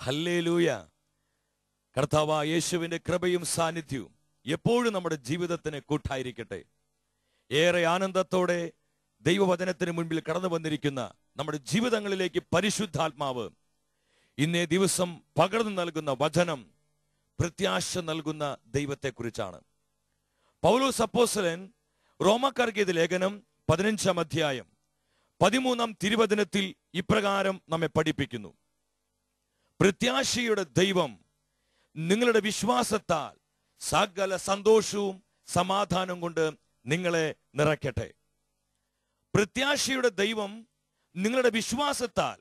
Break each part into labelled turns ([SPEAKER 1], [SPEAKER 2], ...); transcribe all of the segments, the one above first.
[SPEAKER 1] Hallelujah. കർത്താവായ യേശുവിന്റെ കൃപയും സാന്നിധ്യവും എപ്പോഴും നമ്മുടെ ജീവിതത്തിന് കൂട്ടായിരിക്കട്ടെ. ഏറെ ആനന്ദത്തോടെ ദൈവവചനത്തിന് മുൻപിൽ കടന്നു വന്നിരിക്കുന്ന നമ്മുടെ ജീവിതങ്ങളിലേക്ക് പരിശുദ്ധാത്മാവ് ഇന്നേ ദിവസം പകർന്നു നൽകുന്ന വചനം പ്രത്യാശ നൽകുന്ന ദൈവത്തെക്കുറിച്ചാണ്. പൗലോസ് അപ്പോസ്തലൻ റോമാക്കാർക്ക് എഴുതിയ ലേഖനം 15-ാം അധ്യായം 13-ാം തിരുവചനത്തിൽ ഇപ്രകാരം നമ്മെ പഠിപ്പിക്കുന്നു: പ്രത്യാശയുടെ ദൈവം നിങ്ങളുടെ വിശ്വാസത്താൽ സകല സന്തോഷവും സമാധാനം കൊണ്ട് നിങ്ങളെ നിറയ്ക്കട്ടെ. പ്രത്യാശയുടെ ദൈവം നിങ്ങളുടെ വിശ്വാസത്താൽ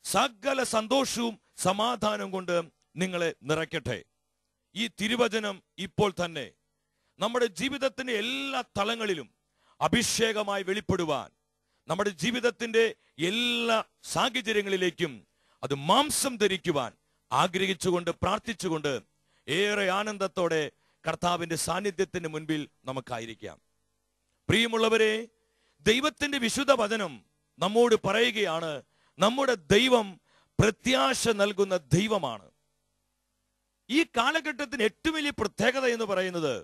[SPEAKER 1] സകല സന്തോഷവും സമാധാനം കൊണ്ട് നിങ്ങളെ നിറയ്ക്കട്ടെ. ഈ തിരുവചനം ഇപ്പോൾ തന്നെ നമ്മുടെ ജീവിതത്തിന്റെ എല്ലാ തലങ്ങളിലും അഭിഷേകമായി വെളിപ്പെടുവാൻ, നമ്മുടെ ജീവിതത്തിന്റെ എല്ലാ സാഹചര്യങ്ങളിലേക്കും അത് മാംസം ധരിക്കുവാൻ ആഗ്രഹിച്ചുകൊണ്ട് പ്രാർത്ഥിച്ചുകൊണ്ട് ഏറെ ആനന്ദത്തോടെ കർത്താവിന്റെ സാന്നിധ്യത്തിന് മുൻപിൽ നമുക്കായിരിക്കാം. പ്രിയമുള്ളവരെ, ദൈവത്തിന്റെ വിശുദ്ധ വചനം നമ്മോട് പറയുകയാണ്, നമ്മുടെ ദൈവം പ്രത്യാശ നൽകുന്ന ദൈവമാണ്. ഈ കാലഘട്ടത്തിന് ഏറ്റവും വലിയ പ്രത്യേകത എന്ന് പറയുന്നത്,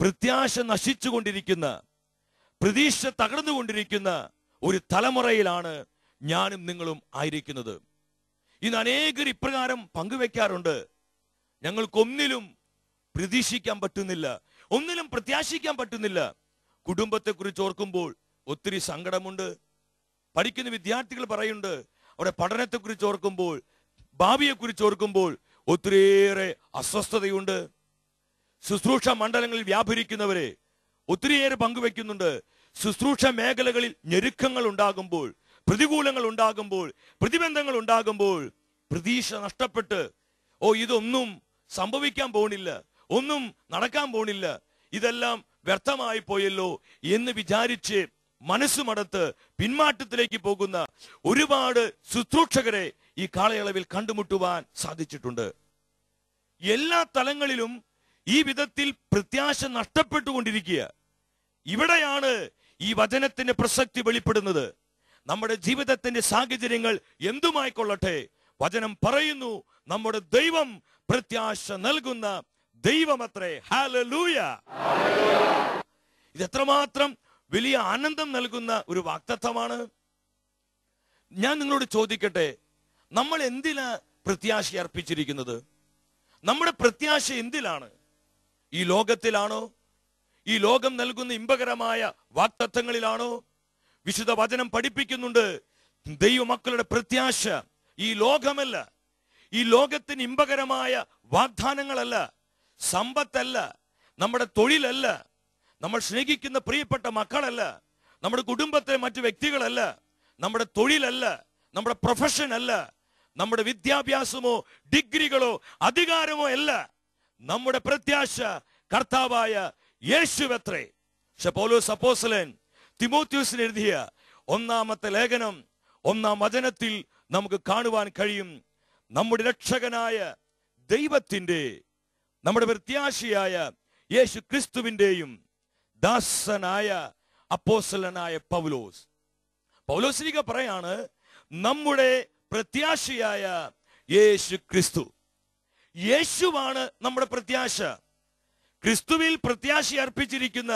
[SPEAKER 1] പ്രത്യാശ നശിച്ചുകൊണ്ടിരിക്കുന്ന, പ്രതീക്ഷ തകർന്നുകൊണ്ടിരിക്കുന്ന ഒരു തലമുറയിലാണ് ഞാനും നിങ്ങളും ആയിരിക്കുന്നത്. ഇന്ന് അനേകർ ഇപ്രകാരം പങ്കുവെക്കാറുണ്ട്: ഞങ്ങൾക്കൊന്നിലും പ്രതീക്ഷിക്കാൻ പറ്റുന്നില്ല, ഒന്നിലും പ്രത്യാശിക്കാൻ പറ്റുന്നില്ല. കുടുംബത്തെക്കുറിച്ച് ഓർക്കുമ്പോൾ ഒത്തിരി സങ്കടമുണ്ട്. പഠിക്കുന്ന വിദ്യാർത്ഥികൾ പറയുന്നുണ്ട്, അവിടെ പഠനത്തെക്കുറിച്ച് ഓർക്കുമ്പോൾ, ഭാവിയെക്കുറിച്ച് ഓർക്കുമ്പോൾ ഒത്തിരിയേറെ അസ്വസ്ഥതയുണ്ട്. ശുശ്രൂഷ മണ്ഡലങ്ങളിൽ വ്യാപരിക്കുന്നവരെ ഒത്തിരിയേറെ പങ്കുവെക്കുന്നുണ്ട്. ശുശ്രൂഷ മേഖലകളിൽ ഞെരുക്കങ്ങൾ ഉണ്ടാകുമ്പോൾ, പ്രതികൂലങ്ങൾ ഉണ്ടാകുമ്പോൾ, പ്രതിബന്ധങ്ങൾ ഉണ്ടാകുമ്പോൾ പ്രതീക്ഷ നഷ്ടപ്പെട്ട്, ഇതൊന്നും സംഭവിക്കാൻ പോണില്ല, ഒന്നും നടക്കാൻ പോണില്ല, ഇതെല്ലാം വ്യർത്ഥമായി പോയല്ലോ എന്ന് വിചാരിച്ച് മനസ്സുമടത്ത് പിന്മാറ്റത്തിലേക്ക് പോകുന്ന ഒരുപാട് ശുശ്രൂഷകരെ ഈ കാലയളവിൽ കണ്ടുമുട്ടുവാൻ സാധിച്ചിട്ടുണ്ട്. എല്ലാ തലങ്ങളിലും ഈ വിധത്തിൽ പ്രത്യാശ നഷ്ടപ്പെട്ടുകൊണ്ടിരിക്കുക. ഇവിടെയാണ് ഈ വചനത്തിന്റെ പ്രസക്തി വെളിപ്പെടുന്നത്. നമ്മുടെ ജീവിതത്തിന്റെ സാഹചര്യങ്ങൾ എന്തുമായിക്കൊള്ളട്ടെ, വചനം പറയുന്നു, നമ്മുടെ ദൈവം പ്രത്യാശ നൽകുന്ന ദൈവമത്രേ. ഹല്ലേലൂയ. ഇത് എത്രമാത്രം വലിയ ആനന്ദം നൽകുന്ന ഒരു വാഗ്ദത്തമാണ്. ഞാൻ നിങ്ങളോട് ചോദിക്കട്ടെ, നമ്മൾ എന്തിനാ പ്രത്യാശ അർപ്പിച്ചിരിക്കുന്നത്? നമ്മുടെ പ്രത്യാശ എന്തിലാണ്? ഈ ലോകത്തിലാണോ? ഈ ലോകം നൽകുന്ന ഇമ്പകരമായ വാഗ്ദത്തങ്ങളിലാണോ? വിശുദ്ധ വചനം പഠിപ്പിക്കുന്നുണ്ട്, ദൈവമക്കളുടെ പ്രത്യാശ ഈ ലോകമല്ല, ഈ ലോകത്തിന് ഇമ്പകരമായ വാഗ്ദാനങ്ങളല്ല, സമ്പത്തല്ല, നമ്മുടെ തൊഴിലല്ല, നമ്മൾ സ്നേഹിക്കുന്ന പ്രിയപ്പെട്ട മക്കളല്ല, നമ്മുടെ കുടുംബത്തെ മറ്റു വ്യക്തികളല്ല, നമ്മുടെ തൊഴിലല്ല, നമ്മുടെ പ്രൊഫഷൻ അല്ല, നമ്മുടെ വിദ്യാഭ്യാസമോ ഡിഗ്രികളോ അധികാരമോ അല്ല. നമ്മുടെ പ്രത്യാശ കർത്താവായ യേശുവത്രേ. പക്ഷെ പൗലോസ് അപ്പോസ്തലൻ തിമോഥെയോസിന് എഴുതിയ 1-ാമത്തെ ലേഖനം 1-ാം വചനത്തിൽ നമുക്ക് കാണുവാൻ കഴിയും, നമ്മുടെ രക്ഷകനായ ദൈവത്തിന്റെ, നമ്മുടെ പ്രത്യാശയായ യേശു ക്രിസ്തുവിന്റെയും ദാസനായ അപ്പോസ്തലനായ പൗലോസ് പറയാണ്, നമ്മുടെ പ്രത്യാശയായ യേശു ക്രിസ്തു. യേശുവാണ് നമ്മുടെ പ്രത്യാശ. ക്രിസ്തുവിൽ പ്രത്യാശ അർപ്പിച്ചിരിക്കുന്ന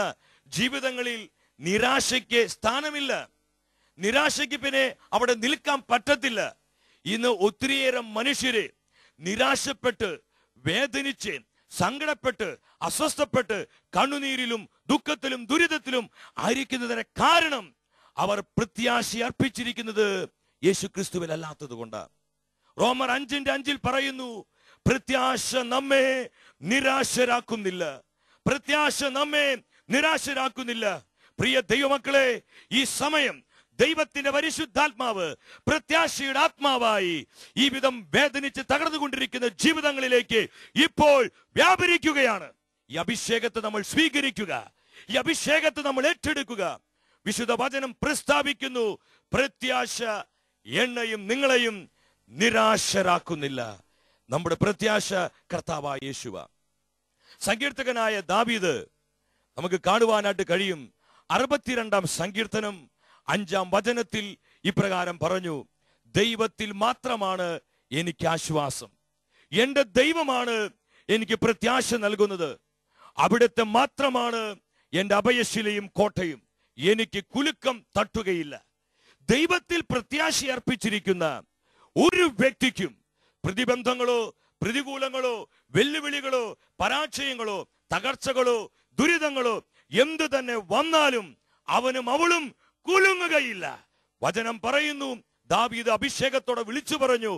[SPEAKER 1] ജീവിതങ്ങളിൽ നിരാശയ്ക്ക് സ്ഥാനമില്ല. നിരാശയ്ക്ക് പിന്നെ അവിടെ നിൽക്കാൻ പറ്റത്തില്ല. ഇന്ന് ഒത്തിരിയേറെ മനുഷ്യരെ നിരാശപ്പെട്ട്, വേദനിച്ച്, സങ്കടപ്പെട്ട്, അസ്വസ്ഥപ്പെട്ട്, കണ്ണുനീരിലും ദുഃഖത്തിലും ദുരിതത്തിലും ആയിരിക്കുന്നതിന് കാരണം അവർ പ്രത്യാശ അർപ്പിച്ചിരിക്കുന്നത് യേശു ക്രിസ്തുവിൽ അല്ലാത്തത് കൊണ്ട്. റോമർ 5:5 പറയുന്നു, പ്രത്യാശ നമ്മെ നിരാശരാക്കുന്നില്ല. പ്രത്യാശ നമ്മെ നിരാശരാക്കുന്നില്ല. പ്രിയ ദൈവമക്കളെ, ഈ സമയം ദൈവത്തിന്റെ പരിശുദ്ധാത്മാവ് പ്രത്യാശയുടെ ആത്മാവായി ഈ വിധം വേദനിച്ച് തകർന്നുകൊണ്ടിരിക്കുന്ന ജീവിതങ്ങളിലേക്ക് ഇപ്പോൾ വ്യാപരിക്കുകയാണ്. ഈ അഭിഷേകത്തെ നമ്മൾ സ്വീകരിക്കുക, ഈ അഭിഷേകത്തെ നമ്മൾ ഏറ്റെടുക്കുക. വിശുദ്ധ വചനം പ്രസ്താവിക്കുന്നു, പ്രത്യാശ എന്നെയും നിങ്ങളെയും നിരാശരാക്കുന്നില്ല. നമ്മുടെ പ്രത്യാശ കർത്താവായ യേശുവ. സങ്കീർത്തകനായ ദാവീദ് നമുക്ക് കാണുവാനായിട്ട് കഴിയും. 62-ാം സങ്കീർത്തനം 5-ാം വചനത്തിൽ ഇപ്രകാരം പറഞ്ഞു, ദൈവത്തിൽ മാത്രമാണ് എനിക്ക് ആശ്വാസം. എന്റെ ദൈവമാണ് എനിക്ക് പ്രത്യാശ നൽകുന്നത്. അവിടുത്തെ മാത്രമാണ് എന്റെ അഭയശിലയും കോട്ടയും. എനിക്ക് കുലുക്കം തട്ടുകയില്ല. ദൈവത്തിൽ പ്രത്യാശ അർപ്പിച്ചിരിക്കുന്ന ഒരു വ്യക്തിക്കും പ്രതിബന്ധങ്ങളോ പ്രതികൂലങ്ങളോ വെല്ലുവിളികളോ പരാജയങ്ങളോ തകർച്ചകളോ ദുരിതങ്ങളോ എന്തു തന്നെ വന്നാലും അവനും അവളും കുലുങ്ങുകയില്ല. വചനം പറയുന്നു, ദാവീദ് അഭിഷേകത്തോടെ വിളിച്ചു പറഞ്ഞു,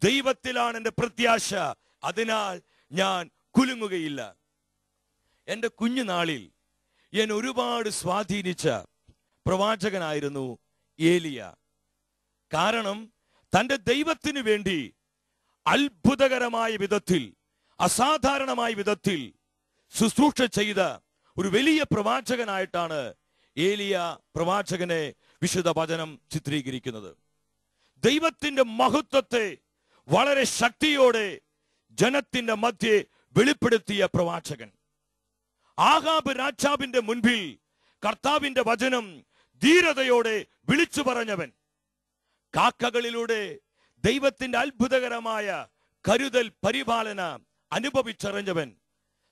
[SPEAKER 1] ദൈവത്തിലാണ് എന്റെ പ്രത്യാശ, അതിനാൽ ഞാൻ കുലുങ്ങുകയില്ല. എന്റെ കുഞ്ഞുനാളിൽ എന്നെ ഒരുപാട് സ്വാധീനിച്ച പ്രവാചകനായിരുന്നു ഏലിയ. കാരണം തന്റെ ദൈവത്തിന് വേണ്ടി അത്ഭുതകരമായ വിധത്തിൽ അസാധാരണമായ വിധത്തിൽ ശുശ്രൂഷ ചെയ്ത ഒരു വലിയ പ്രവാചകനായിട്ടാണ് ഏലിയ പ്രവാചകനെ വിശുദ്ധ വചനം ചിത്രീകരിക്കുന്നത്. ദൈവത്തിന്റെ മഹത്വത്തെ വളരെ ശക്തിയോടെ ജനത്തിന്റെ മധ്യേ വെളിപ്പെടുത്തിയ പ്രവാചകൻ. ആഹാബ് രാജാവിന്റെ മുൻപിൽ കർത്താവിന്റെ വചനം ധീരതയോടെ വിളിച്ചു പറഞ്ഞവൻ. കാക്കകളിലൂടെ ദൈവത്തിന്റെ അത്ഭുതകരമായ കരുതൽ പരിപാലന അനുഭവിച്ചറിഞ്ഞവൻ.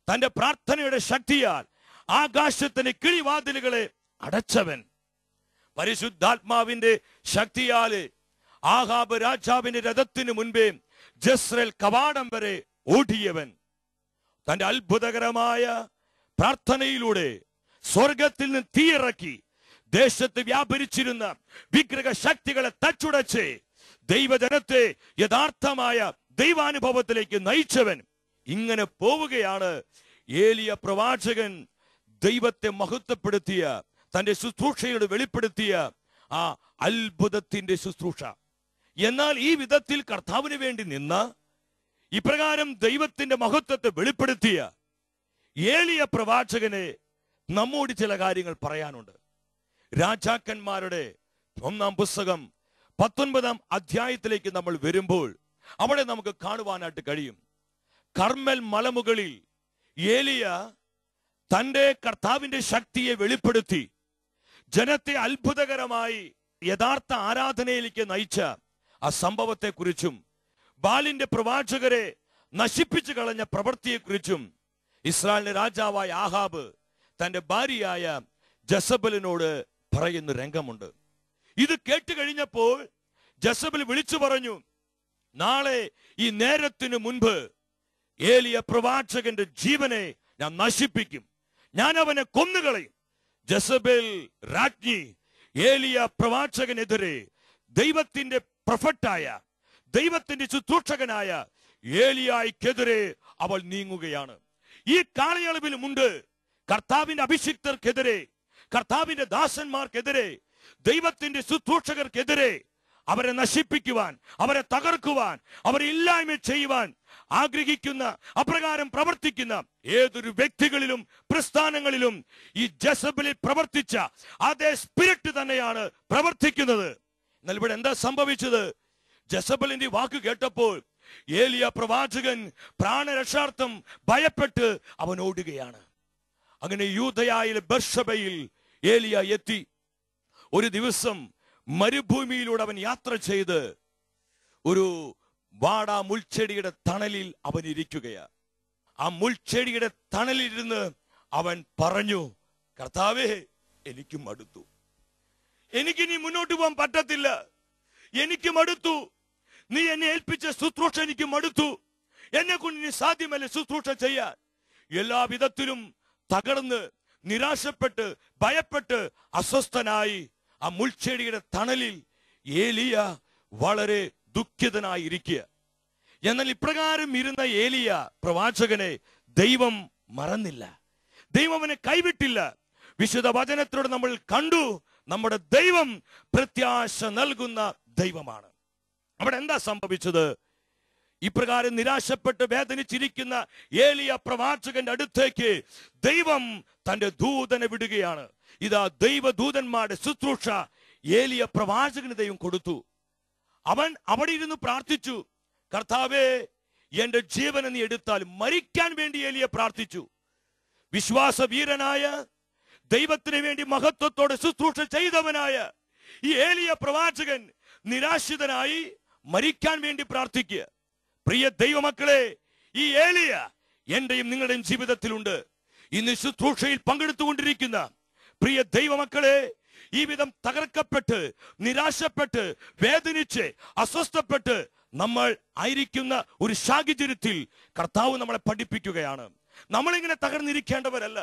[SPEAKER 1] തന്റെ പ്രാർത്ഥനയുടെ ശക്തിയാൽ ആകാശത്തിന് കിഴിവാതിലുകളെ അടച്ചവൻ. പരിശുദ്ധാത്മാവിന്റെ ശക്തിയാല് ആഹാബ് രാജാവിന്റെ രഥത്തിന് മുൻപേ ജസ്രേൽ കവാടം വരെ ഓടിയവൻ. തന്റെ അത്ഭുതകരമായ പ്രാർത്ഥനയിലൂടെ സ്വർഗത്തിൽ നിന്ന് തീയിറക്കി ദേശത്ത് വ്യാപരിച്ചിരുന്ന വിഗ്രഹ ശക്തികളെ തച്ചുടച്ച് ദൈവജനത്തെ യഥാർത്ഥമായ ദൈവാനുഭവത്തിലേക്ക് നയിച്ചവൻ. ഇങ്ങനെ പോവുകയാണ് ഏലിയ പ്രവാചകൻ ദൈവത്തെ മഹത്വപ്പെടുത്തിയ തന്റെ ശുശ്രൂഷയോട് വെളിപ്പെടുത്തിയ ആ അത്ഭുതത്തിന്റെ ശുശ്രൂഷ. എന്നാൽ ഈ വിധത്തിൽ കർത്താവിന് വേണ്ടി നിന്ന ഇപ്രകാരം ദൈവത്തിന്റെ മഹത്വത്തെ വെളിപ്പെടുത്തിയ ഏലിയ പ്രവാചകനെ നമ്മോട് ചില കാര്യങ്ങൾ പറയാനുണ്ട്. രാജാക്കന്മാരുടെ 1-ാം പുസ്തകം 19-ാം അധ്യായത്തിലേക്ക് നമ്മൾ വരുമ്പോൾ അവിടെ നമുക്ക് കാണുവാനായിട്ട് കഴിയും, കർമ്മൽ മലമുകളിൽ ഏലിയ തന്റെ കർത്താവിന്റെ ശക്തിയെ വെളിപ്പെടുത്തി ജനത്തെ അത്ഭുതകരമായി യഥാർത്ഥ ആരാധനയിലേക്ക് നയിച്ച ആ സംഭവത്തെ കുറിച്ചും ബാലിന്റെ പ്രവാചകരെ നശിപ്പിച്ചു കളഞ്ഞ പ്രവൃത്തിയെക്കുറിച്ചും ഇസ്രായേലിന്റെ രാജാവായ ആഹാബ് തന്റെ ഭാര്യയായ ജസബലിനോട് പറയുന്ന രംഗമുണ്ട്. ഇത് കേട്ട് കഴിഞ്ഞപ്പോൾ ജസബൽ വിളിച്ചു പറഞ്ഞു, നാളെ ഈ നേരത്തിനു മുൻപ് ഏലിയ പ്രവാചകന്റെ ജീവനെ ഞാൻ നശിപ്പിക്കും, ഞാൻ അവനെ കൊന്നുകളയും. ജസബേൽ രാജ്ഞി ഏലിയ പ്രവാചകനെതിരെ ദൈവത്തിന്റെ പ്രൊഫറ്റായ ദൈവത്തിന്റെ ശുശ്രൂഷകനായ ഏലിയായ്ക്കെതിരെ അവൾ നീങ്ങുകയാണ്. ഈ കാലയളവിലുമുണ്ട് കർത്താവിന്റെ അഭിഷിക്തർക്കെതിരെ, കർത്താവിന്റെ ദാസന്മാർക്കെതിരെ, ദൈവത്തിന്റെ ശുശ്രൂഷകർക്കെതിരെ അവരെ നശിപ്പിക്കുവാൻ, അവരെ തകർക്കുവാൻ, അവരെ ഇല്ലായ്മ ചെയ്യുവാൻ ആഗ്രഹിക്കുന്ന, അപ്രകാരം പ്രവർത്തിക്കുന്ന ഏതൊരു വ്യക്തികളിലും പ്രസ്ഥാനങ്ങളിലും ഈ ജസബലിൽ പ്രവർത്തിച്ച അതേ സ്പിരിറ്റ് തന്നെയാണ് പ്രവർത്തിക്കുന്നത്. എന്നാൽ ഇവിടെ എന്താ സംഭവിച്ചത്? ജസബലിന്റെ വാക്ക് കേട്ടപ്പോൾ ഏലിയ പ്രവാചകൻ പ്രാണരക്ഷാർത്ഥം ഭയപ്പെട്ട് അവൻ ഓടുകയാണ്. അങ്ങനെ യൂദയായിലെ ബർശബയിൽ ഏലിയ എത്തി. ഒരു ദിവസം മരുഭൂമിയിലൂടെ അവൻ യാത്ര ചെയ്ത് ഒരു വാടാ മുൾച്ചെടിയുടെ തണലിൽ അവൻ ഇരിക്കുകയാണ്. ആ മുൾച്ചെടിയുടെ തണലിരുന്ന് അവൻ പറഞ്ഞു, കർത്താവേ, എനിക്ക് മടുത്തു, എനിക്കിനി മുന്നോട്ട് പോകാൻ പറ്റത്തില്ല, എനിക്ക് മടുത്തു, നീ എന്നെ ഏൽപ്പിച്ച ശുശ്രൂഷ എനിക്ക് മടുത്തു, എന്നെ കൊണ്ട് ഇനി സാധ്യമല്ല ശുശ്രൂഷ ചെയ്യാൻ. എല്ലാ വിധത്തിലും തകർന്ന് നിരാശപ്പെട്ട് ഭയപ്പെട്ട് അസ്വസ്ഥനായി ആ മുൾച്ചെടിയുടെ തണലിൽ ഏലിയ വളരെ ദുഃഖിതനായിരിക്കുക. എന്നാൽ ഇപ്രകാരം ഇരുന്ന ഏലിയ പ്രവാചകനെ ദൈവം മറന്നില്ല, ദൈവം അവനെ കൈവിട്ടില്ല. വിശുദ്ധ വചനത്തിലൂടെ നമ്മൾ കണ്ടു, നമ്മുടെ ദൈവം പ്രത്യാശ നൽകുന്ന ദൈവമാണ്. അവിടെ എന്താ സംഭവിച്ചത്? ഇപ്രകാരം നിരാശപ്പെട്ട് വേദനിച്ചിരിക്കുന്ന ഏലിയ പ്രവാചകന്റെ അടുത്തേക്ക് ദൈവം തന്റെ ദൂതനെ വിടുകയാണ്. ഇതാ ദൈവദൂതന്മാരുടെ ശുശ്രൂഷ ഏലിയ പ്രവാചകന് ദൈവം കൊടുത്തു. അവൻ അവിടെ ഇരുന്ന് പ്രാർത്ഥിച്ചു, കർത്താവേ, എന്റെ ജീവനെ നീ എടുത്താൽ. മരിക്കാൻ വേണ്ടി ഏലിയ പ്രാർത്ഥിച്ചു. വിശ്വാസവീരനായ, ദൈവത്തിന് വേണ്ടി മഹത്വത്തോടെ ശുശ്രൂഷ ചെയ്തവനായ ഈ ഏലിയ പ്രവാചകൻ നിരാശിതനായി മരിക്കാൻ വേണ്ടി പ്രാർത്ഥിക്കുക. പ്രിയ ദൈവമക്കളെ, ഈ ഏലിയ എന്റെയും നിങ്ങളുടെയും ജീവിതത്തിലുണ്ട്. ഇന്ന് ശുശ്രൂഷയിൽ പങ്കെടുത്തുകൊണ്ടിരിക്കുന്ന പ്രിയ ദൈവമക്കളെ, ഈ വിധം തകർക്കപ്പെട്ട്, നിരാശപ്പെട്ട്, വേദനിച്ച്, അസ്വസ്ഥപ്പെട്ട് നമ്മൾ ആയിരിക്കുന്ന ഒരു സാഹചര്യത്തിൽ കർത്താവ് നമ്മളെ പഠിപ്പിക്കുകയാണ്. നമ്മളിങ്ങനെ തകർന്നിരിക്കേണ്ടവരല്ല,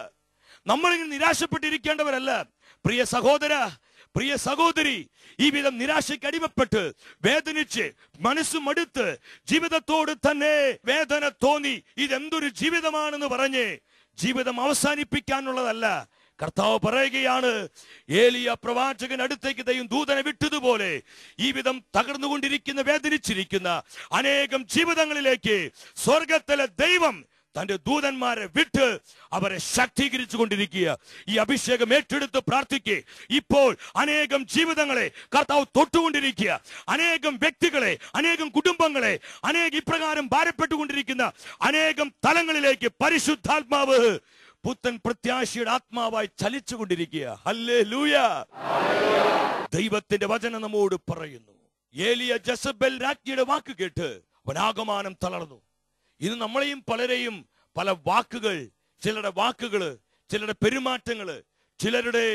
[SPEAKER 1] നമ്മളിങ്ങനെ നിരാശപ്പെട്ടിരിക്കേണ്ടവരല്ല. പ്രിയ സഹോദര, പ്രിയ സഹോദരി, ഈ വിധം നിരാശയ്ക്ക് അടിമപ്പെട്ട്, വേദനിച്ച്, മനസ്സ് മടുത്ത്, ജീവിതത്തോട് തന്നെ വേദന തോന്നി ഇതെന്തൊരു ജീവിതമാണെന്ന് പറഞ്ഞ് ജീവിതം അവസാനിപ്പിക്കാനുള്ളതല്ല. കർത്താവ് പറയുകയാണ്, ഏലിയ പ്രവാചകൻ അടുത്തേക്ക് ദൈവം ദൂതനെ വിട്ടതുപോലെ ഈ വിധം തകർന്നുകൊണ്ടിരിക്കുന്ന, വേദനിച്ചിരിക്കുന്ന അനേകം ജീവിതങ്ങളിലേക്ക് സ്വർഗത്തിലെ ദൈവം തന്റെ ദൂതന്മാരെ വിട്ട് അവരെ ശക്തീകരിച്ചു കൊണ്ടിരിക്കുക. ഈ അഭിഷേകം ഏറ്റെടുത്ത് പ്രാർത്ഥിക്കുക. ഇപ്പോൾ അനേകം ജീവിതങ്ങളെ കർത്താവ് തൊട്ടുകൊണ്ടിരിക്കുക. അനേകം വ്യക്തികളെ, അനേകം കുടുംബങ്ങളെ, ഇപ്രകാരം ഭാരപ്പെട്ടുകൊണ്ടിരിക്കുന്ന അനേകം തലങ്ങളിലേക്ക് പരിശുദ്ധാത്മാവ് പുത്തൻ പ്രത്യാശയുടെ ആത്മാവായി ചലിച്ചുകൊണ്ടിരിക്കുക. ഹല്ലേലൂയ. ദൈവത്തിന്റെ വചനം നമ്മോട് പറയുന്നു, ഏലിയ ജസബേൽ രാജ്ഞിയുടെ വാക്ക് കേട്ട് അവൻ ആകമാനം തളർന്നു. ഇന്ന് നമ്മളെയും പലരെയും പല വാക്കുകൾ, ചിലരുടെ വാക്കുകള്, ചിലരുടെ പെരുമാറ്റങ്ങള്, ചിലരുടെ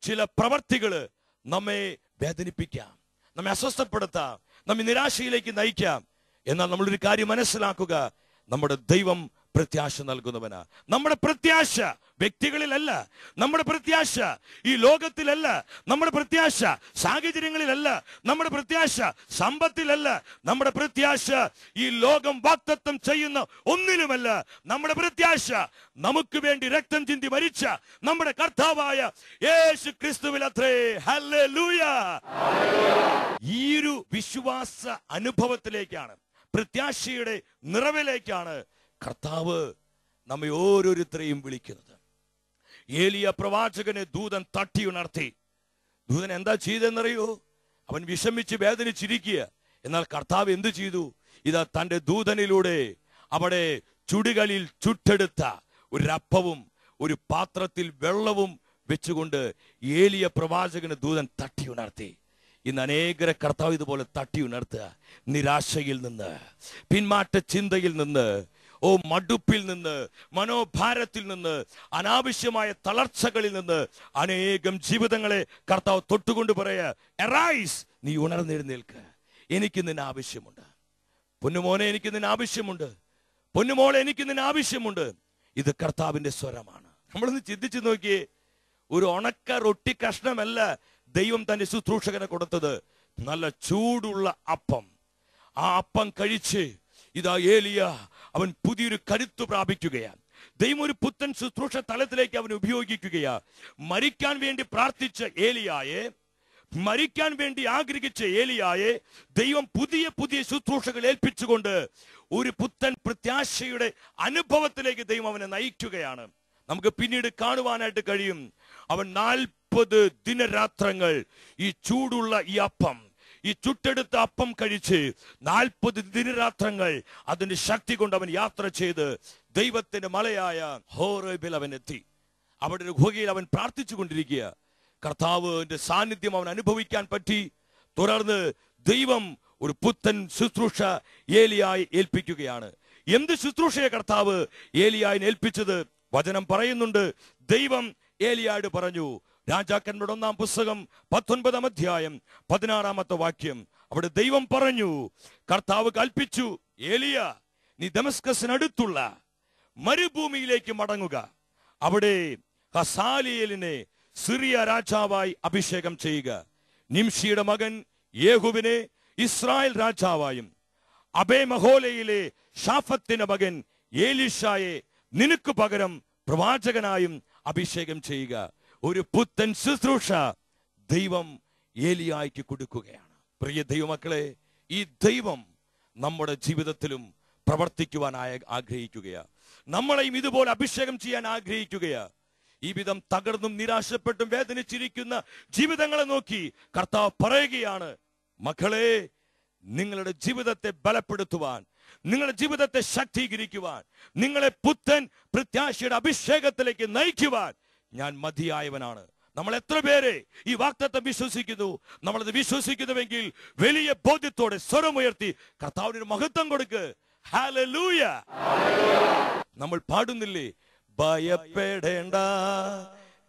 [SPEAKER 1] ചില പ്രവർത്തികള് നമ്മെ വേദനിപ്പിക്കാം, നമ്മെ അസ്വസ്ഥപ്പെടുത്താം, നമ്മെ നിരാശയിലേക്ക് നയിക്കാം. എന്നാൽ നമ്മളൊരു കാര്യം മനസ്സിലാക്കുക, നമ്മുടെ ദൈവം പ്രത്യാശ നൽകുന്നവനാ. നമ്മുടെ പ്രത്യാശ വ്യക്തികളിലല്ല, നമ്മുടെ പ്രത്യാശ ഈ ലോകത്തിലല്ല, നമ്മുടെ പ്രത്യാശ സാഹചര്യങ്ങളിലല്ല, നമ്മുടെ പ്രത്യാശ സമ്പത്തിലല്ല, നമ്മുടെ പ്രത്യാശ ഈ ലോകം വാഗ്ദത്തം ചെയ്യുന്ന ഒന്നിലുമല്ല. നമ്മുടെ പ്രത്യാശ നമുക്ക് വേണ്ടി രക്തം ചിന്തി മരിച്ച നമ്മുടെ കർത്താവായ യേശു ക്രിസ്തുവിലത്രേ. ഹല്ലേലൂയ. ഈ ഒരു വിശ്വാസ അനുഭവത്തിലേക്കാണ്, പ്രത്യാശയുടെ നിറവിലേക്കാണ് കർത്താവ് നമ്മെ ഓരോരുത്തരെയും വിളിക്കുന്നത്. ഏലിയ പ്രവാചകനെ ദൂതൻ തട്ടി ഉണർത്തി. ദൂതൻ എന്താ ചെയ്തെന്നറിയോ? അവൻ വിഷമിച്ച് വേദനിച്ചിരിക്കുക. എന്നാൽ കർത്താവ് എന്തു ചെയ്തു? ഇതാ തന്റെ ദൂതനിലൂടെ അവിടെ ചുടുകളിൽ ചുട്ടെടുത്ത ഒരു അപ്പവും ഒരു പാത്രത്തിൽ വെള്ളവും വെച്ചുകൊണ്ട് ഏലിയ പ്രവാചകന് ദൂതൻ തട്ടി ഉണർത്തി. ഇന്ന് അനേകരെ കർത്താവ് ഇതുപോലെ തട്ടി ഉണർത്തുക. നിരാശയിൽ നിന്ന്, പിന്മാറ്റ ചിന്തയിൽ നിന്ന്, മടുപ്പിൽ നിന്ന്, മനോഭാരത്തിൽ നിന്ന്, അനാവശ്യമായ തളർച്ചകളിൽ നിന്ന് അനേകം ജീവിതങ്ങളെ കർത്താവ് തൊട്ടുകൊണ്ട് പറയാ, എറൈസ്, നീ ഉണർന്നെഴുന്നേൽക്ക്, എനിക്ക് നിന്നെ ആവശ്യമുണ്ട്. പൊന്നുമോനെ, എനിക്ക് നിന്നെ ആവശ്യമുണ്ട്. പൊന്നുമോളെ, എനിക്ക് നിന്നെ ആവശ്യമുണ്ട്. ഇത് കർത്താവിന്റെ സ്വരമാണ്. നമ്മളൊന്ന് ചിന്തിച്ചു നോക്കിയേ, ഒരു ഉണക്ക റൊട്ടി കഷ്ണമല്ല ദൈവം തന്റെ ശുശ്രൂഷകനെ കൊടുത്തത്, നല്ല ചൂടുള്ള അപ്പം. ആ അപ്പം കഴിച്ച് ഇതാ ഏലിയ അവൻ പുതിയൊരു കരുത്ത് പ്രാപിക്കുകയാണ്. ദൈവം ഒരു പുത്തൻ ശുശ്രൂഷ തലത്തിലേക്ക് അവൻ ഉപയോഗിക്കുകയാ. മരിക്കാൻ വേണ്ടി പ്രാർത്ഥിച്ച ഏലിയായെ, മരിക്കാൻ വേണ്ടി ആഗ്രഹിച്ച ഏലിയായെ ദൈവം പുതിയ പുതിയ ശുശ്രൂഷകൾ ഏൽപ്പിച്ചുകൊണ്ട് ഒരു പുത്തൻ പ്രത്യാശയുടെ അനുഭവത്തിലേക്ക് ദൈവം അവനെ നയിക്കുകയാണ്. നമുക്ക് പിന്നീട് കാണുവാനായിട്ട് കഴിയും. അവൻ 40 ദിനരാത്രങ്ങൾ ഈ ചൂടുള്ള ഈ അപ്പം, ഈ ചുട്ടെടുത്ത അപ്പം കഴിച്ച് 40 ദിനരാത്രങ്ങൾ അതിന്റെ ശക്തി കൊണ്ട് അവൻ യാത്ര ചെയ്ത് ദൈവത്തിന്റെ മലയായ ഹോറേബിൽ അവൻ എത്തി. അവിടെ ഒരു ഗുഹയിൽ അവൻ പ്രാർത്ഥിച്ചു കൊണ്ടിരിക്കുക. കർത്താവിന്റെ സാന്നിധ്യം അവൻ അനുഭവിക്കാൻ പറ്റി. തുടർന്ന് ദൈവം ഒരു പുത്തൻ ശുശ്രൂഷ ഏലിയായി ഏൽപ്പിക്കുകയാണ്. എന്ത് ശുശ്രൂഷയെ കർത്താവ് ഏലിയായി ഏൽപ്പിച്ചത്? വചനം പറയുന്നുണ്ട്, ദൈവം ഏലിയായോട് പറഞ്ഞു. രാജാക്കന്മാരുടെ 1-ാം പുസ്തകം 19-ാം അധ്യായം 16-ാമത്തെ വാക്യം. അവിടെ ദൈവം പറഞ്ഞു, കർത്താവ് കൽപ്പിച്ചു, ഏലിയ, നീ ദമസ്കസിനടുത്തുള്ള മരുഭൂമിയിലേക്ക് മടങ്ങുക. അവിടെ ഹസാലിയേലിനെ സിറിയ രാജാവായി അഭിഷേകം ചെയ്യുക. നിംഷിയുടെ മകൻ യേഹുവിനെ ഇസ്രായേൽ രാജാവായും അബേമഹോലയിലെ ഷാഫത്തിന്റെ മകൻ ഏലീശായെ നിനക്ക് പകരം പ്രവാചകനായും അഭിഷേകം ചെയ്യുക. ഒരു പുത്തൻ ശുശ്രൂഷ ദൈവം ഏലിയായ്ക്ക് കൊടുക്കുകയാണ്. പ്രിയ ദൈവമക്കളെ, ഈ ദൈവം നമ്മുടെ ജീവിതത്തിലും പ്രവർത്തിക്കുവാൻ ആഗ്രഹിക്കുകയാ. നമ്മളെയും ഇതുപോലെ അഭിഷേകം ചെയ്യാൻ ആഗ്രഹിക്കുകയാ. ഈ വിധം തകർന്നും നിരാശപ്പെട്ടും വേദനിച്ചിരിക്കുന്ന ജീവിതങ്ങളെ നോക്കി കർത്താവ് പറയുകയാണ്, മക്കളെ, നിങ്ങളുടെ ജീവിതത്തെ ബലപ്പെടുത്തുവാൻ, നിങ്ങളുടെ ജീവിതത്തെ ശക്തീകരിക്കുവാൻ, നിങ്ങളെ പുത്തൻ പ്രത്യാശയുടെ അഭിഷേകത്തിലേക്ക് നയിക്കുവാൻ ഞാൻ മതിയായവനാണ്. നമ്മൾ എത്ര പേരെ ഈ വാഗ്ദത്തം വിശ്വസിക്കുന്നു? നമ്മളത് വിശ്വസിക്കുന്നുവെങ്കിൽ വലിയ ബോധ്യത്തോടെ സ്വരമുയർത്തി കർത്താവിന് മഹത്വം കൊടുക്ക്. ഹല്ലേലൂയ. നമ്മൾ പാടുന്നില്ലേ, ഭയപ്പെടേണ്ട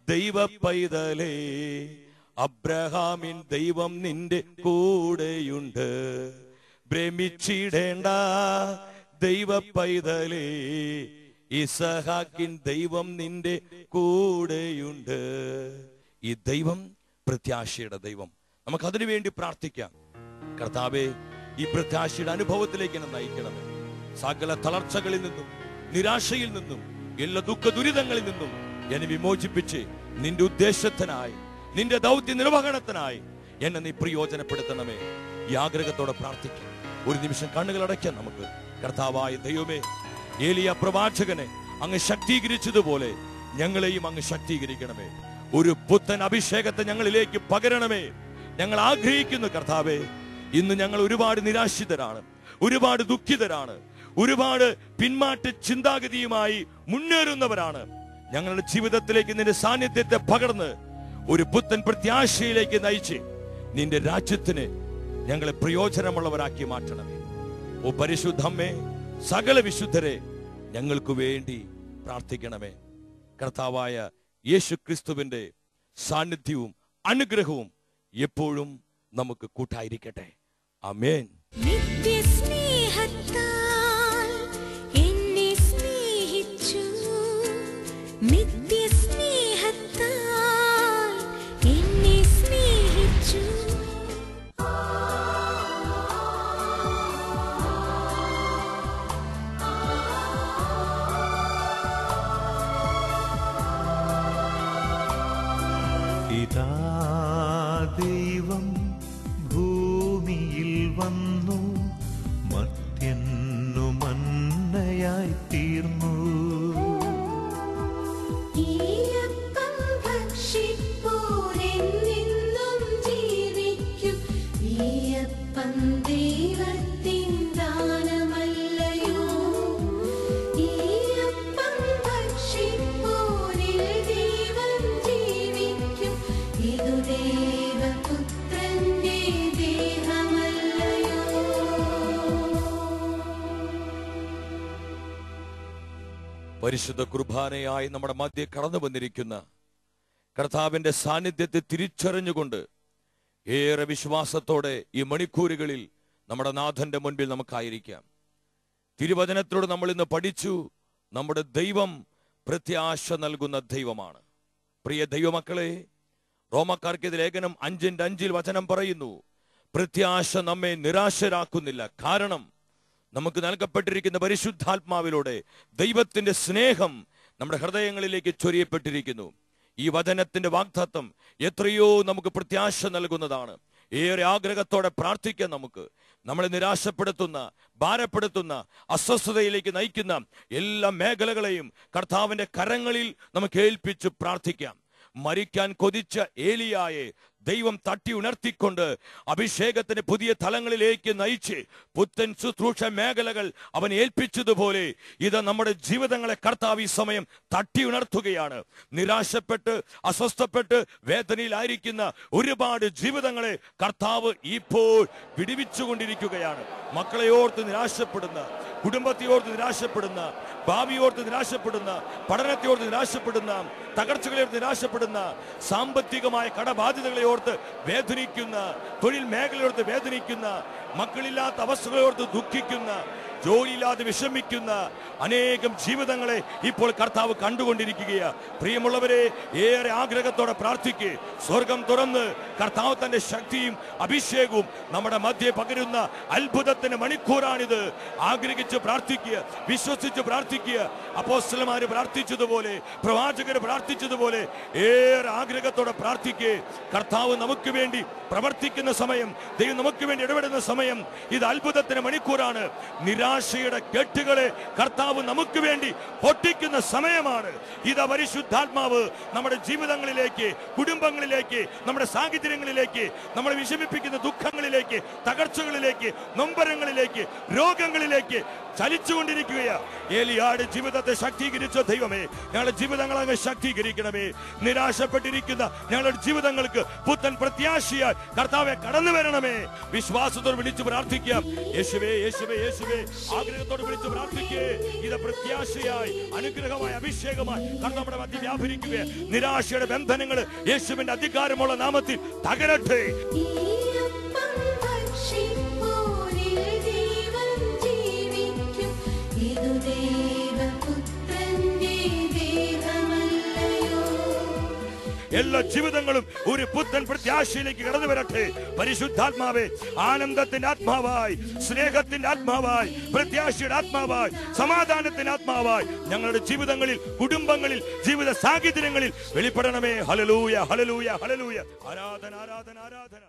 [SPEAKER 1] ദൈവ പൈതലേ, അബ്രഹാമിൻ ദൈവം നിന്റെ കൂടെയുണ്ട്. ഭ്രമിച്ചിടേണ്ട ദൈവ പൈതലേ, ഇസഹാക്കിൻ ദൈവം നിന്റെ കൂടെയുണ്ട്. ഈ ദൈവം പ്രത്യാശയുടെ ദൈവം. നമുക്ക് അതിനു വേണ്ടി പ്രാർത്ഥിക്കാം. കർത്താവേ, ഈ പ്രത്യാശയുടെ അനുഭവത്തിലേക്ക് എന്നെ നയിക്കണമേ. സകല തളർച്ചകളിൽ നിന്നും, നിരാശയിൽ നിന്നും, എല്ലാ ദുഃഖ ദുരിതങ്ങളിൽ നിന്നും എന്നെ വിമോചിപ്പിച്ച് നിന്റെ ഉദ്ദേശത്തിനായി, നിന്റെ ദൗത്യ നിർവഹണത്തിനായി എന്നെ നീ പ്രയോജനപ്പെടുത്തണമേ. ഈ ആഗ്രഹത്തോടെ പ്രാർത്ഥിക്കാം. ഒരു നിമിഷം കണ്ണുകൾ അടയ്ക്കാം നമുക്ക്. കർത്താവായ ദൈവമേ, ഏലിയ പ്രവാചകനെ അങ്ങ് ശക്തീകരിച്ചതുപോലെ ഞങ്ങളെയും അങ്ങ് ശക്തീകരിക്കണമേ. ഒരു പുത്തൻ അഭിഷേകത്തെ ഞങ്ങളിലേക്ക് പകരണമേ. ഞങ്ങൾ ആഗ്രഹിക്കുന്നു കർത്താവേ. ഇന്ന് ഞങ്ങൾ ഒരുപാട് നിരാശിതരാണ്, ഒരുപാട് ദുഃഖിതരാണ്, ഒരുപാട് പിന്മാറ്റ ചിന്താഗതിയുമായി മുന്നേറുന്നവരാണ്. ഞങ്ങളുടെ ജീവിതത്തിലേക്ക് നിന്റെ സാന്നിധ്യത്തെ പകർന്ന് ഒരു പുത്തൻ പ്രത്യാശയിലേക്ക് നയിച്ച് നിന്റെ രാജ്യത്തിന് ഞങ്ങളെ പ്രയോജനമുള്ളവരാക്കി മാറ്റണമേ. ഓ പരിശുദ്ധമ്മേ, സകല വിശുദ്ധരെ ഞങ്ങൾക്ക് വേണ്ടി പ്രാർത്ഥിക്കണമേ. കർത്താവായ യേശു ക്രിസ്തുവിന്റെ സാന്നിധ്യവും അനുഗ്രഹവും എപ്പോഴും നമുക്ക് കൂട്ടായിരിക്കട്ടെ. ആമേൻ.
[SPEAKER 2] ദൈവം ഭൂമിയിൽ വന്നു, മർത്യനു മന്നയായി തീർന്നു.
[SPEAKER 1] പരിശുദ്ധ കുർബാനയായി നമ്മുടെ മധ്യേ കടന്നു വന്നിരിക്കുന്ന കർത്താവിന്റെ സാന്നിധ്യത്തെ തിരിച്ചറിഞ്ഞുകൊണ്ട് ഏറെ വിശ്വാസത്തോടെ ഈ മണിക്കൂറുകളിൽ നമ്മുടെ നാഥന്റെ മുൻപിൽ നമുക്കായിരിക്കാം. തിരുവചനത്തിലൂടെ നമ്മൾ ഇന്ന് പഠിച്ചു, നമ്മുടെ ദൈവം പ്രത്യാശ നൽകുന്ന ദൈവമാണ്. പ്രിയ ദൈവമക്കളെ, റോമക്കാർക്ക് ലേഖനം 5:5 വചനം പറയുന്നു, പ്രത്യാശ നമ്മെ നിരാശരാക്കുന്നില്ല. കാരണം നമുക്ക് നൽകപ്പെട്ടിരിക്കുന്ന പരിശുദ്ധാത്മാവിലൂടെ ദൈവത്തിന്റെ സ്നേഹം നമ്മുടെ ഹൃദയങ്ങളിലേക്ക് ചൊരിയപ്പെട്ടിരിക്കുന്നു. ഈ വചനത്തിന്റെ വാഗ്ദത്തം എത്രയോ നമുക്ക് പ്രത്യാശ നൽകുന്നതാണ്. ഏറെ ആഗ്രഹത്തോടെ പ്രാർത്ഥിക്കാൻ നമുക്ക് നമ്മളെ നിരാശപ്പെടുത്തുന്ന, ഭാരപ്പെടുത്തുന്ന, അസ്വസ്ഥതയിലേക്ക് നയിക്കുന്ന എല്ലാ മേഖലകളെയും കർത്താവിന്റെ കരങ്ങളിൽ നമുക്ക് ഏൽപ്പിച്ച് പ്രാർത്ഥിക്കാം. മരിക്കാൻ കൊതിച്ച ഏലിയായെ ദൈവം തട്ടി ഉണർത്തിക്കൊണ്ട് അഭിഷേകത്തിന് പുതിയ തലങ്ങളിലേക്ക് നയിച്ച് പുത്തൻ ശുശ്രൂഷ മേഖലകൾ അവൻ ഏൽപ്പിച്ചതുപോലെ ഇത് നമ്മുടെ ജീവിതങ്ങളെ കർത്താവ് ഈ സമയം തട്ടി ഉണർത്തുകയാണ്. നിരാശപ്പെട്ട് അസ്വസ്ഥപ്പെട്ട് വേദനയിലായിരിക്കുന്ന ഒരുപാട് ജീവിതങ്ങളെ കർത്താവ് ഇപ്പോൾ വിടുവിച്ചുകൊണ്ടിരിക്കുകയാണ്. മക്കളെ ഓർത്ത് നിരാശപ്പെടുന്ന, കുടുംബത്തെ ഓർത്ത് നിരാശപ്പെടുന്ന, ഭാവിയോർത്ത് നിരാശപ്പെടുന്ന, പഠനത്തെ ഓർത്ത് നിരാശപ്പെടുന്ന, തകർച്ചകളെ ഓർത്ത് നിരാശപ്പെടുന്ന, സാമ്പത്തികമായ കടബാധ്യതകളെ ഓർത്ത് വേദനിക്കുന്ന, തൊഴിൽ മേഖലയോർത്ത് വേദനിക്കുന്ന, മക്കളില്ലാത്ത അവസ്ഥകളോർത്ത് ദുഃഖിക്കുന്ന, ജോലിയില്ലാതെ വിഷമിക്കുന്ന അനേകം ജീവിതങ്ങളെ ഇപ്പോൾ കർത്താവ് കണ്ടുകൊണ്ടിരിക്കുകയാണ്. പ്രിയമുള്ളവരെ, ഏറെ ആഗ്രഹത്തോടെ പ്രാർത്ഥിക്കുക. സ്വർഗം തുറന്ന് കർത്താവ് തന്റെ ശക്തിയും അഭിഷേകവും നമ്മുടെ മധ്യേ പകരുന്ന അത്ഭുതത്തിന്റെ മണിക്കൂറാണിത്. ആഗ്രഹിച്ച് പ്രാർത്ഥിക്കുക, വിശ്വസിച്ച് പ്രാർത്ഥിക്കുക. അപ്പോസ്തലന്മാര് പ്രാർത്ഥിച്ചതുപോലെ, പ്രവാചകര് പ്രാർത്ഥിച്ചതുപോലെ ഏറെ ആഗ്രഹത്തോടെ പ്രാർത്ഥിക്കുക. കർത്താവ് നമുക്ക് വേണ്ടി പ്രവർത്തിക്കുന്ന സമയം, ദൈവം നമുക്ക് വേണ്ടി ഇടപെടുന്ന സമയം, ഇത് അത്ഭുതത്തിന്റെ മണിക്കൂറാണ്. നിരാശയുടെ കെട്ടുകളെ കർത്താവ് നമുക്ക് വേണ്ടി പൊട്ടിക്കുന്ന സമയമാണ്. ഇത് പരിശുദ്ധാത്മാവ് നമ്മുടെ ജീവിതങ്ങളിലേക്ക്, കുടുംബങ്ങളിലേക്ക്, നമ്മുടെ സാഹചര്യങ്ങളിലേക്ക്, നമ്മളെ വിഷമിപ്പിക്കുന്ന ദുഃഖങ്ങളിലേക്ക്, തകർച്ചകളിലേക്ക്, നൊമ്പരങ്ങളിലേക്ക്, രോഗങ്ങളിലേക്ക് ചലിച്ചുകൊണ്ടിരിക്കുകയാണ്. ഏലിയാടെ ജീവിതത്തെ ശക്തീകരിച്ച ദൈവമേ, ഞങ്ങളുടെ ജീവിതങ്ങൾ അങ്ങ് ശക്തീകരിക്കണമേ. നിരാശപ്പെട്ടിരിക്കുന്ന ഞങ്ങളുടെ ജീവിതങ്ങൾക്ക് പുത്തൻ പ്രത്യാശയായി കർത്താവെ കടന്നു വരണമേ. വിശ്വാസത്തോട് വിളിച്ചു പ്രാർത്ഥിക്കാം. യേശുവേ യേശുവേ യേശുവേ, ആഗ്രഹത്തോട് വിളിച്ചു പ്രാർത്ഥിക്കേ. ഇത് പ്രത്യാശയായി, അനുഗ്രഹമായി, അഭിഷേകമായി നമ്മുടെ മധ്യ വ്യാപരിക്കുക. നിരാശയുടെ ബന്ധനങ്ങൾ യേശുവിന്റെ അധികാരമുള്ള നാമത്തിൽ തകരട്ടെ. എല്ലാ ജീവിതങ്ങളും ഒരു പുത്തൻ പ്രത്യാശയിലേക്ക് കടന്നു വരട്ടെ. പരിശുദ്ധാത്മാവേ, ആനന്ദത്തിന്റെ ആത്മാവായി, സ്നേഹത്തിന്റെ ആത്മാവായി, പ്രത്യാശയുടെ ആത്മാവായി, സമാധാനത്തിന്റെ ആത്മാവായി ഞങ്ങളുടെ ജീവിതങ്ങളിൽ, കുടുംബങ്ങളിൽ, ജീവിത സാഹചര്യങ്ങളിൽ വെളിപ്പെടണമേ. Hallelujah hallelujah hallelujah. ആരാധന ആരാധന ആരാധന.